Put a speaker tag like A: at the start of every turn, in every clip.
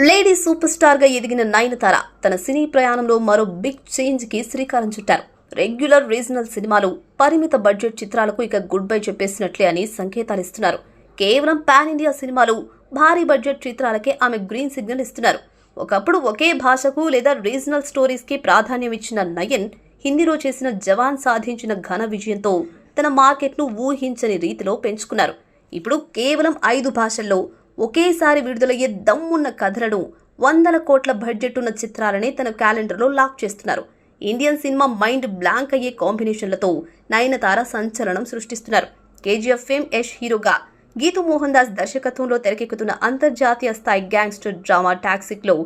A: Lady super star గా ఎదిగిన నయనతార తన సినీ ప్రయాణంలో మరో బిగ్ చేంజ్ కి శ్రీకారం చుట్టారు. రెగ్యులర్ రీజనల్ సినిమాలు, పరిమిత బడ్జెట్ చిత్రాలకు ఇక గుడ్ బై చెప్పేసినట్లే అని సంకేతాలు ఇస్తున్నారు. కేవలం పాన్ ఇండియా సినిమాలు, భారీ బడ్జెట్ చిత్రాలకే ఆమె గ్రీన్ సిగ్నల్ ఇస్తున్నారు. ఒకప్పుడు ఒకే భాషకు లేదా రీజనల్ స్టోరీస్ కి ప్రాధాన్యం ఇచ్చిన నయన్ హిందీలో చేసిన జవాన్ సాధించిన ఘన విజయంతో తన మార్కెట్ ను ఊహించని రీతిలో పెంచుకున్నారు. ఇప్పుడు కేవలం 5 భాషల్లో ఒకేసారి విడుదలయ్యే దమ్మున్న కథలను, 100 కోట్ల బడ్జెట్ ఉన్న చిత్రాలని తన క్యాలెండర్లో లాక్ చేస్తున్నారు. ఇండియన్ సినిమా మైండ్ బ్లాంక్ అయ్యే కాంబినేషన్లతో నయనతార సంచలనం సృష్టిస్తున్నారు. కేజీఎఫ్ ఫేమ్ యష్ హీరోగా, గీతూ మోహన్ దాస్ దర్శకత్వంలో తెరకెక్కుతున్న అంతర్జాతీయ స్థాయి గ్యాంగ్స్టర్ డ్రామా టాక్సిక్ లో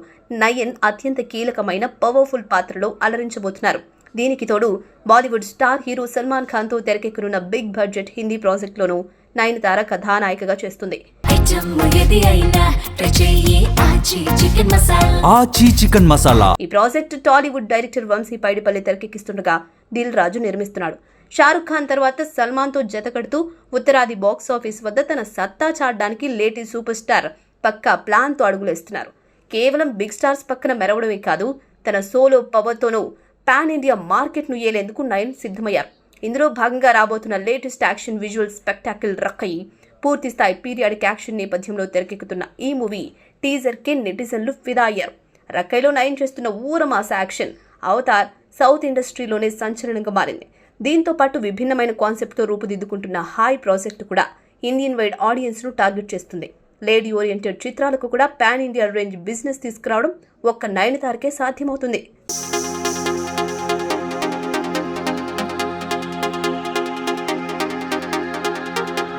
A: నయన్ అత్యంత కీలకమైన పవర్ఫుల్ పాత్రలో అలరించబోతున్నారు. దీనికి తోడు బాలీవుడ్ స్టార్ హీరో సల్మాన్ ఖాన్ తో తెరకెక్కనున్న బిగ్ బడ్జెట్ హిందీ ప్రాజెక్ట్ లోనూ నయనతార కథానాయికగా చేస్తుంది. ఈ ప్రాజెక్ట్ టాలీవుడ్ డైరెక్టర్ వంశీ పైడిపల్లి తెరకెక్కిస్తుండగా దిల్ రాజు నిర్మిస్తున్నాడు. షారుఖ్ ఖాన్ తర్వాత సల్మాన్ తో జతకడుతూ ఉత్తరాది బాక్స్ ఆఫీస్ వద్ద తన సత్తా చాటడానికి లేడీ సూపర్ స్టార్ పక్కా ప్లాన్ తో అడుగులేస్తున్నారు. కేవలం బిగ్ స్టార్స్ పక్కన మెరవడమే కాదు, తన సోలో పవర్ తోనూ పాన్ ఇండియా మార్కెట్ ను ఏలేందుకు నయన్ సిద్ధమయ్యారు. ఇందులో భాగంగా రాబోతున్న లేటెస్ట్ యాక్షన్ విజువల్ స్పెక్టాకిల్ రక్కయి పూర్తి స్థాయి పీరియాడిక్ యాక్షన్ నేపథ్యంలో తెరకెక్కుతున్న ఈ మూవీ టీజర్ కి నెటిజన్లు ఫిదా అయ్యారు. రక్కయిలో నయన్ చేస్తున్న ఊరమాస యాక్షన్ అవతార్ సౌత్ ఇండస్ట్రీలోనే సంచలనంగా మారింది. దీంతో పాటు విభిన్నమైన కాన్సెప్ట్ తో రూపుదిద్దుకుంటున్న హాయ్ ప్రాజెక్ట్ కూడా ఇండియన్ వైడ్ ఆడియన్స్ ను టార్గెట్ చేస్తుంది. లేడీ ఓరియంటెడ్ చిత్రాలకు కూడా పాన్ ఇండియా రేంజ్ బిజినెస్ తీసుకురావడం ఒక్క నయనతారకే సాధ్యమవుతుంది.